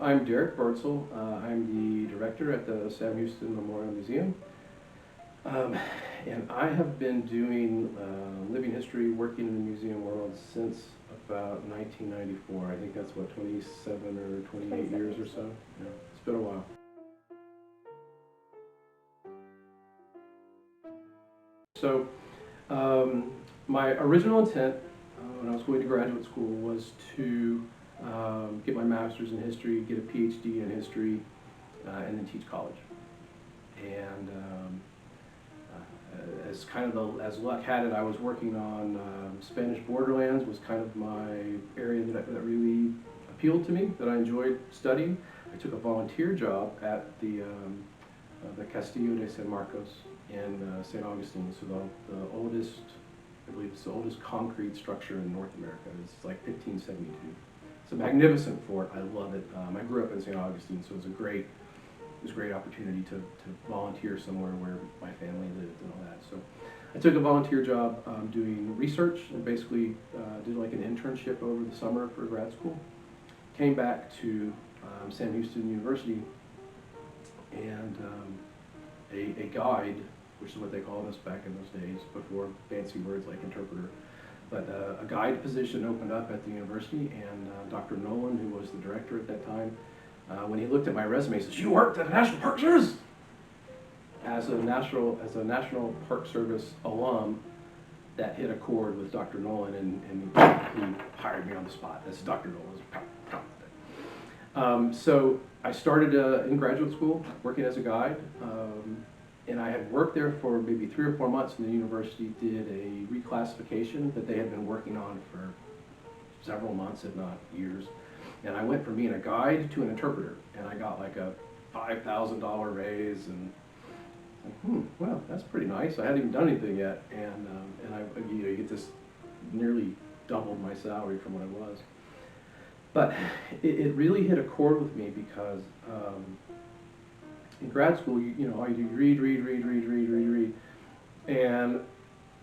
I'm Derrick Birdsall. I'm the director at the Sam Houston Memorial Museum. And I have been doing living history, working in the museum world since about 1994. I think that's what, 27 or 28 years or so. Yeah, it's been a while. So my original intent when I was going to graduate school was to get my master's in history, get a PhD in history, and then teach college. And as kind of as luck had it, I was working on Spanish borderlands was kind of my area that really appealed to me, that I enjoyed studying. I took a volunteer job at the Castillo de San Marcos in St. Augustine, so the oldest, I believe it's the oldest concrete structure in North America. It's like 1572. It's a magnificent fort. I love it. I grew up in St. Augustine, so it was a great opportunity to volunteer somewhere where my family lived and all that. So I took a volunteer job doing research and basically did like an internship over the summer for grad school. Came back to Sam Houston University, and a guide, which is what they called us back in those days, before fancy words like interpreter. But a guide position opened up at the university, and Dr. Nolan, who was the director at that time, when he looked at my resume, he says, "You worked at the National Park Service?" As a National Park Service alum, that hit a chord with Dr. Nolan, and he hired me on the spot. That's Dr. Nolan's proud. So I started in graduate school, working as a guide. And I had worked there for maybe 3 or 4 months, and the university did a reclassification that they had been working on for several months, if not years. And I went from being a guide to an interpreter, and I got like a $5,000 raise, and like, well, that's pretty nice. I hadn't even done anything yet, and you get this nearly doubled my salary from what it was. But it really hit a chord with me because in grad school, all you do read. And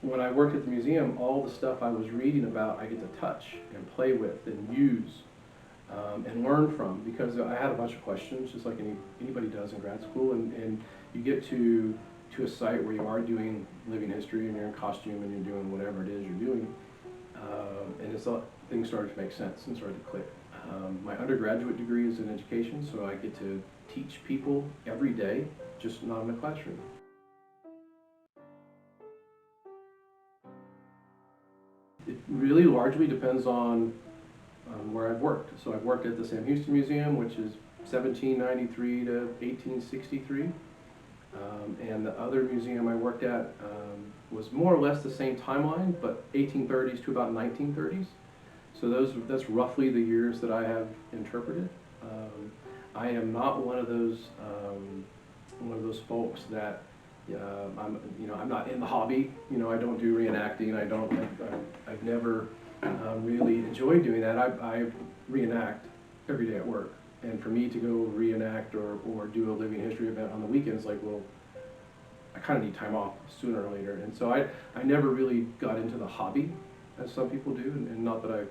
when I worked at the museum, all the stuff I was reading about, I get to touch and play with and use and learn from, because I had a bunch of questions, just like anybody does in grad school. And you get to a site where you are doing living history, and you're in costume, and you're doing whatever it is you're doing. And things started to make sense and started to click. My undergraduate degree is in education, so I get to teach people every day, just not in a classroom. It really largely depends on where I've worked. So I've worked at the Sam Houston Museum, which is 1793 to 1863. And the other museum I worked at was more or less the same timeline, but 1830s to about 1930s. So that's roughly the years that I have interpreted. I am not one of those folks that I'm not in the hobby. I don't do reenacting. I've never really enjoyed doing that. I reenact every day at work, and for me to go reenact or do a living history event on the weekends, like, well, I kind of need time off sooner or later. And so I never really got into the hobby as some people do, and not that I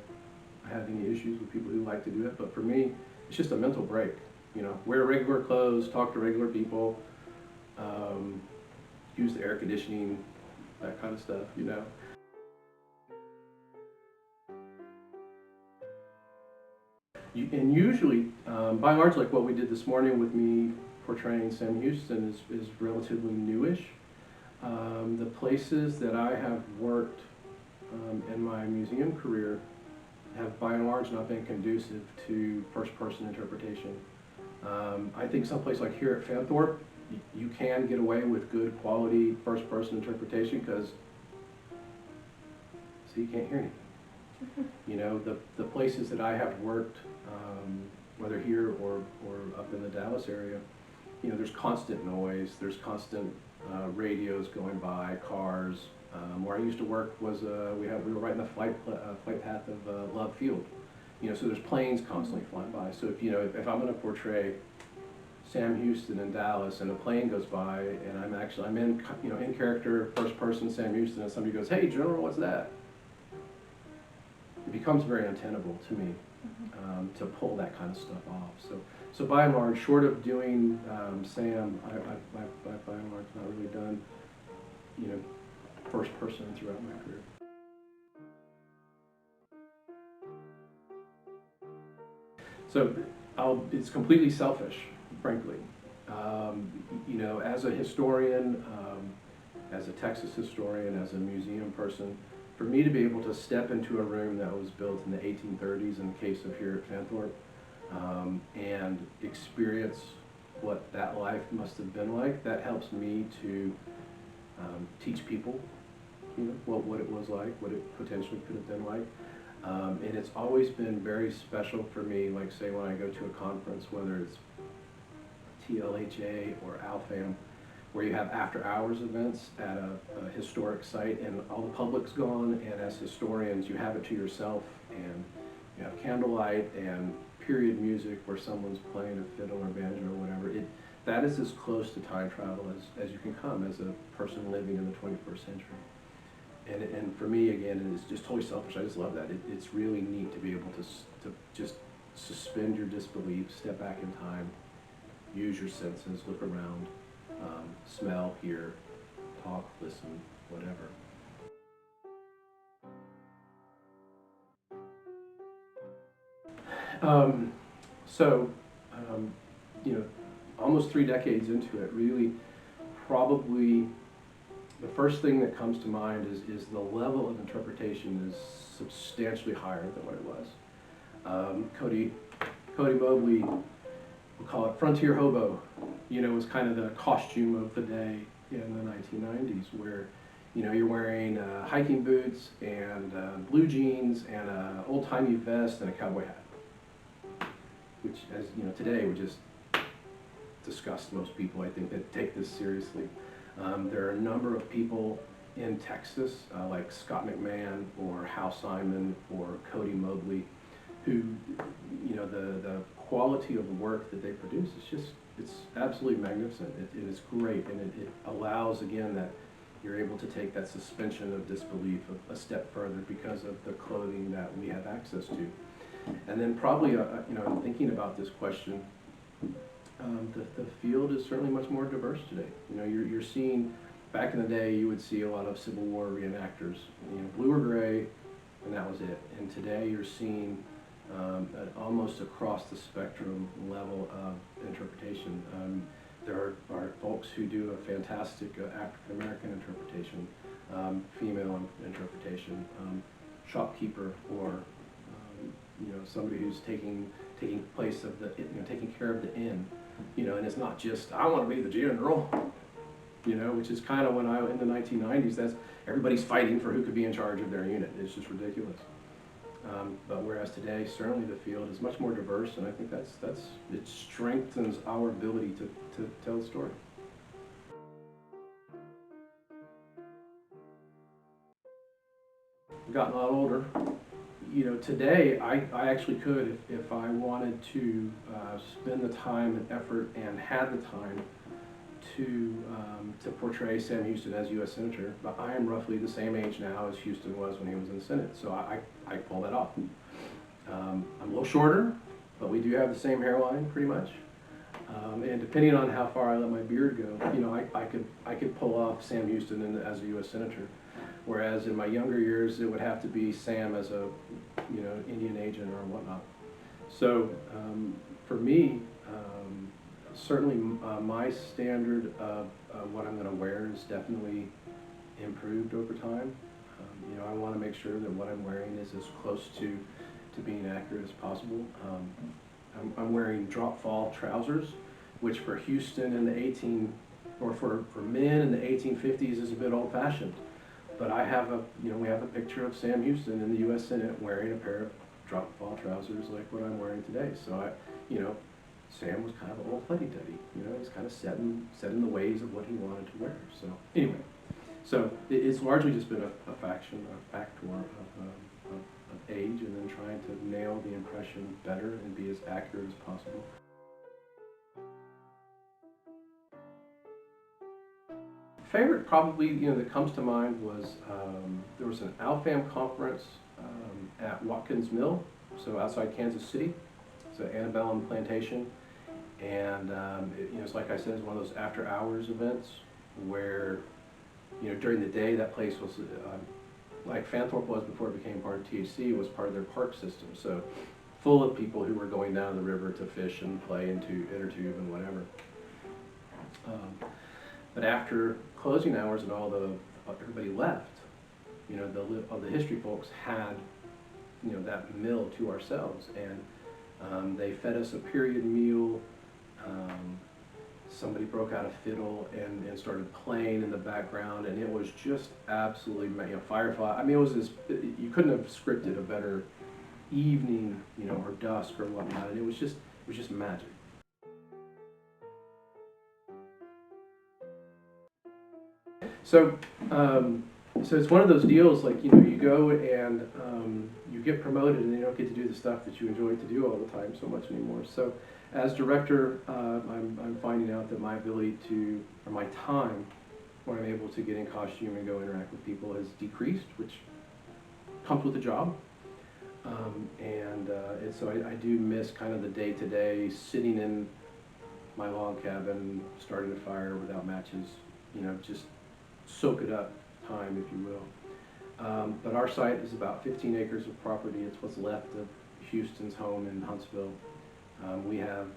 have any issues with people who like to do it, but for me, it's just a mental break. Wear regular clothes, talk to regular people, use the air conditioning, that kind of stuff, And usually, by and large, like what we did this morning with me portraying Sam Houston is relatively newish. The places that I have worked in my museum career have by and large not been conducive to first-person interpretation. I think someplace like here at Fanthorp, you can get away with good quality first-person interpretation because, you can't hear anything. The places that I have worked, whether here or up in the Dallas area, there's constant noise, there's constant radios going by, cars. Where I used to work was we were right in the flight path of Love Field. So there's planes constantly flying by. So if I'm going to portray Sam Houston in Dallas and a plane goes by and I'm in character, first person Sam Houston, and somebody goes, "Hey General, what's that?" It becomes very untenable to me. to pull that kind of stuff off. So by and large, short of doing Sam, I by and large not really done, you know, first person throughout my career. So it's completely selfish, frankly. You know, as a historian, as a Texas historian, as a museum person, for me to be able to step into a room that was built in the 1830s, in the case of here at Fanthorp, and experience what that life must have been like, that helps me to teach people, you know, what it was like, what it potentially could have been like. And it's always been very special for me, like say when I go to a conference, whether it's TLHA or ALFAM, where you have after-hours events at a historic site and all the public's gone, and as historians you have it to yourself, and you have candlelight and period music where someone's playing a fiddle or banjo or whatever. That is as close to time travel as you can come as a person living in the 21st century. And for me, again, it's just totally selfish. I just love that. It's really neat to be able to just suspend your disbelief, step back in time, use your senses, look around, smell, hear, talk, listen, whatever. So, you know, almost 3 decades into it, really, probably the first thing that comes to mind is the level of interpretation is substantially higher than what it was. Cody Mobley, we'll call it frontier hobo, you know, was kind of the costume of the day in the 1990s, where, you know, you're wearing hiking boots and blue jeans and an old-timey vest and a cowboy hat, which, as you know, today would just disgust most people, I think, that take this seriously. There are a number of people in Texas, like Scott McMahon or Hal Simon or Cody Mobley, who, you know, the quality of the work that they produce is just, it's absolutely magnificent. It is great, and it allows, again, that you're able to take that suspension of disbelief a step further because of the clothing that we have access to. And then probably, you know, in thinking about this question, the field is certainly much more diverse today. You know, you're seeing, back in the day, you would see a lot of Civil War reenactors, you know, blue or gray, and that was it. And today you're seeing almost across the spectrum level of interpretation. There are folks who do a fantastic African American interpretation, female interpretation, shopkeeper, or you know, somebody who's taking place of the, you know, taking care of the inn, you know, and it's not just, I want to be the general, you know, which is kind of when in the 1990s, that's, everybody's fighting for who could be in charge of their unit. It's just ridiculous. But whereas today, certainly the field is much more diverse, and I think it strengthens our ability to tell the story. I've gotten a lot older. You know, today I actually could, if I wanted to spend the time and effort and had the time to portray Sam Houston as U.S. Senator, but I am roughly the same age now as Houston was when he was in the Senate, so I pull that off. I'm a little shorter, but we do have the same hairline pretty much, and depending on how far I let my beard go, you know, I could pull off Sam Houston as a U.S. Senator. Whereas in my younger years, it would have to be Sam as a, you know, Indian agent or whatnot. So for me, certainly my standard of what I'm going to wear is definitely improved over time. You know, I want to make sure that what I'm wearing is as close to being accurate as possible. I'm wearing drop fall trousers, which for Houston in the for men in the 1850s is a bit old fashioned. But I have we have a picture of Sam Houston in the U.S. Senate wearing a pair of drop fall trousers like what I'm wearing today. So you know, Sam was kind of an old fuddy-duddy. You know, he's kind of set in the ways of what he wanted to wear. So anyway, so it's largely just been a factor of age, and then trying to nail the impression better and be as accurate as possible. Favorite probably, you know, that comes to mind was there was an ALFAM conference at Watkins Mill, so outside Kansas City. It's an antebellum plantation, and it's like I said, it's one of those after-hours events where, during the day that place was like Fanthorp was before it became part of THC, was part of their park system. So full of people who were going down the river to fish and play and to inner tube and whatever. But after closing hours and everybody left, all the history folks had, that mill to ourselves, and they fed us a period meal. Somebody broke out a fiddle and started playing in the background, and it was just absolutely, firefly. I mean, it was you couldn't have scripted a better evening, or dusk or whatnot. And it was just magic. So, so it's one of those deals, like, you go and you get promoted, and you don't get to do the stuff that you enjoy to do all the time so much anymore. So, as director, I'm finding out that my ability or my time when I'm able to get in costume and go interact with people has decreased, which comes with the job. And so I do miss kind of the day-to-day sitting in my log cabin, starting a fire without matches, just soak it up time, if you will. But our site is about 15 acres of property. It's what's left of Houston's home in Huntsville. We have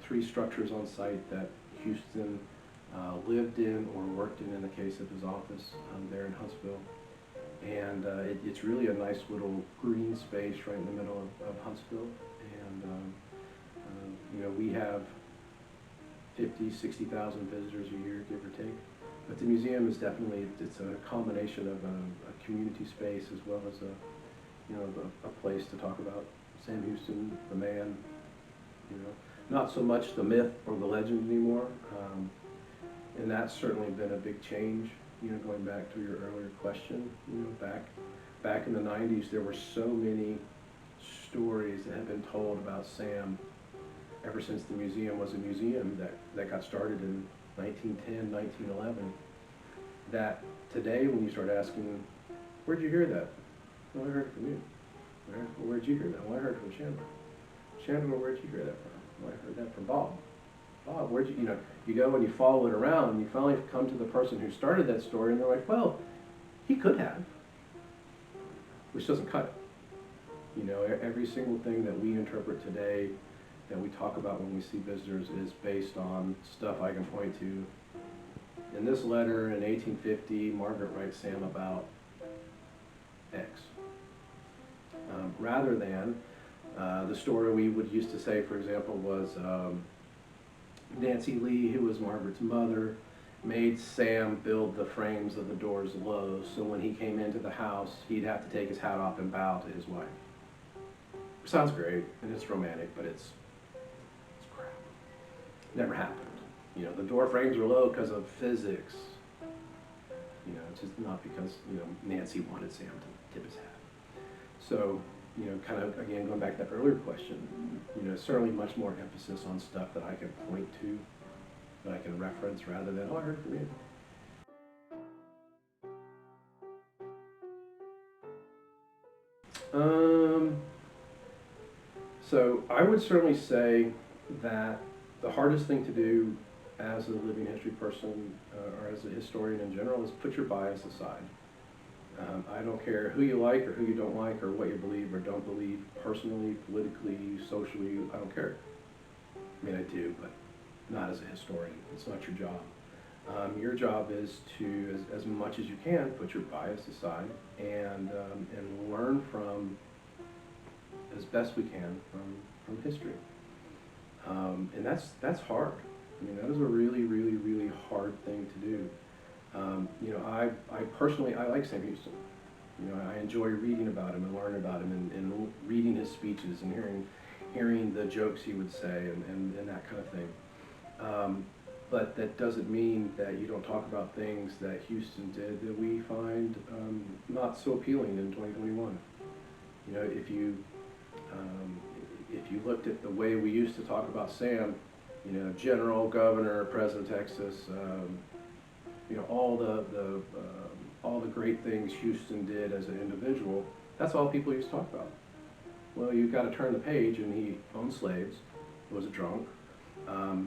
3 structures on site that Houston lived in or worked in the case of his office there in Huntsville. And it's really a nice little green space right in the middle of Huntsville. And we have 50, 60,000 visitors a year, give or take. But the museum is definitely, it's a combination of a community space as well as a place to talk about Sam Houston, the man. Not so much the myth or the legend anymore. And that's certainly been a big change. Going back to your earlier question, back in the 90s, there were so many stories that had been told about Sam ever since the museum was a museum that got started in 1910, 1911, that today when you start asking, where'd you hear that? Well, I heard it from you. Well, where'd you hear that? Well, I heard it from Chandler. Chandler, where'd you hear that from? Well, I heard that from Bob. Bob, where'd you go and you follow it around, and you finally come to the person who started that story, and they're like, well, he could have, which doesn't cut it. Every single thing that we interpret today, that we talk about when we see visitors, is based on stuff I can point to. In this letter in 1850, Margaret writes Sam about X. Rather than the story we would used to say, for example, was Nancy Lee, who was Margaret's mother, made Sam build the frames of the doors low, so when he came into the house, he'd have to take his hat off and bow to his wife. Sounds great, and it's romantic, but it's crap. Never happened. The door frames are low because of physics. It's just not because, Nancy wanted Sam to tip his hat. So, kind of, again, going back to that earlier question, certainly much more emphasis on stuff that I can point to, that I can reference, rather than, oh, I heard from you. So I would certainly say that the hardest thing to do as a living history person, or as a historian in general, is put your bias aside. I don't care who you like or who you don't like, or what you believe or don't believe, personally, politically, socially, I don't care. I mean, I do, but not as a historian. It's not your job. Your job is to, as much as you can, put your bias aside and learn from, as best we can, from history. And that's hard. I mean, that is a really, really, really hard thing to do. I personally, I like Sam Houston. I enjoy reading about him and learning about him and reading his speeches and hearing the jokes he would say and that kind of thing. But that doesn't mean that you don't talk about things that Houston did that we find not so appealing in 2021. If you looked at the way we used to talk about Sam, general, governor, president of Texas, all the great things Houston did as an individual, that's all people used to talk about. Well, you've got to turn the page, and he owned slaves, was a drunk.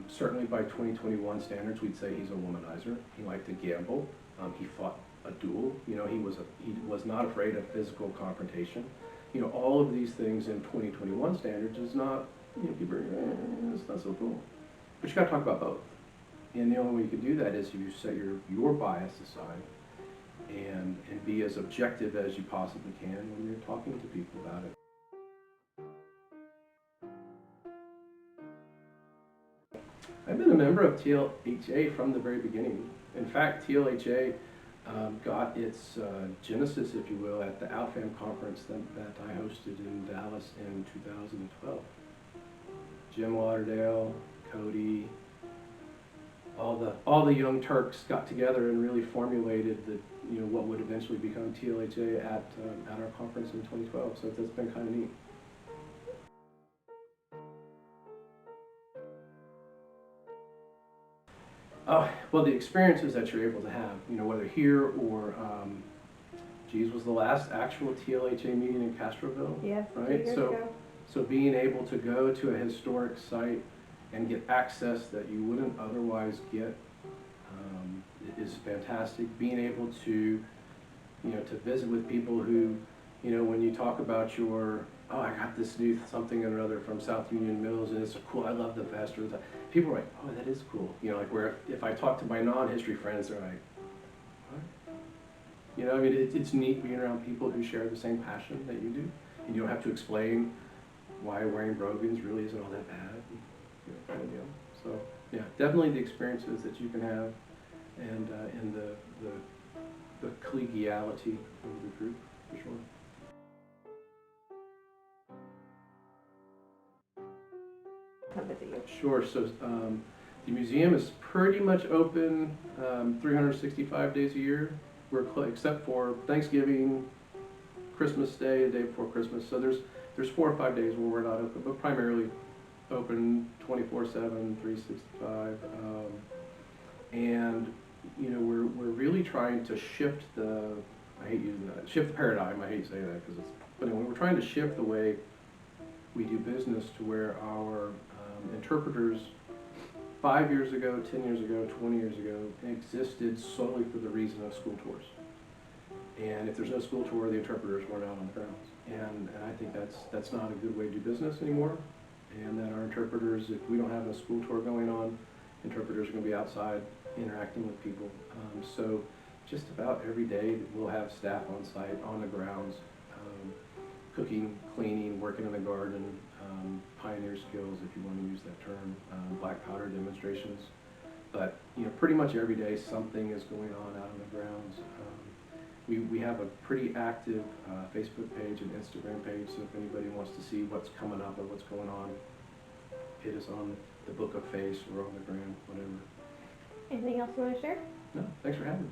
Certainly by 2021 standards, we'd say he's a womanizer. He liked to gamble. He fought a duel. You know, he was not afraid of physical confrontation. You know, all of these things in 2021 standards is not, you know, people are, it's not so cool. But you got to talk about both. And the only way you can do that is if you set your bias aside and be as objective as you possibly can when you're talking to people about it. I've been a member of TLHA from the very beginning. In fact, TLHA got its genesis, if you will, at the Outfam conference that I hosted in Dallas in 2012. Jim Lauderdale, Cody, all the young Turks got together and really formulated what would eventually become TLHA at our conference in 2012. So that's been kind of neat. Well, the experiences that you're able to have, you know, whether here or, was the last actual TLHA meeting in Castroville? Yes, right? 2 years ago. So being able to go to a historic site and get access that you wouldn't otherwise get is fantastic. Being able to, you know, to visit with people who, you know, when you talk about I got this new something or other from South Union Mills and it's cool, I love the vest. People are like, oh, that is cool. You know, like where if I talk to my non-history friends, they're like, what? You know, I mean, it's neat being around people who share the same passion that you do. And you don't have to explain why wearing brogans really isn't all that bad. You know, kind of deal. So, yeah, definitely the experiences that you can have and the collegiality of the group, for sure. Come visit you. Sure. So the museum is pretty much open 365 days a year. Except for Thanksgiving, Christmas Day, the day before Christmas. So there's 4 or 5 days where we're not open, but primarily open 24/7, 365. And you know, we're really trying to shift shift the paradigm. I hate saying that but anyway, we're trying to shift the way we do business to where our interpreters 5 years ago, 10 years ago, 20 years ago existed solely for the reason of school tours. And if there's no school tour, the interpreters weren't out on the grounds. And I think that's not a good way to do business anymore. And that our interpreters, if we don't have a school tour going on, interpreters are going to be outside interacting with people. So just about every day we'll have staff on site, on the grounds, cooking, cleaning, working in the garden, pioneer skills, if you want to use that term, black powder demonstrations. But you know, pretty much every day something is going on out on the grounds. We have a pretty active Facebook page and Instagram page, so if anybody wants to see what's coming up or what's going on, hit us on the Book of Face or on the gram, whatever. Anything else you want to share? No, thanks for having me.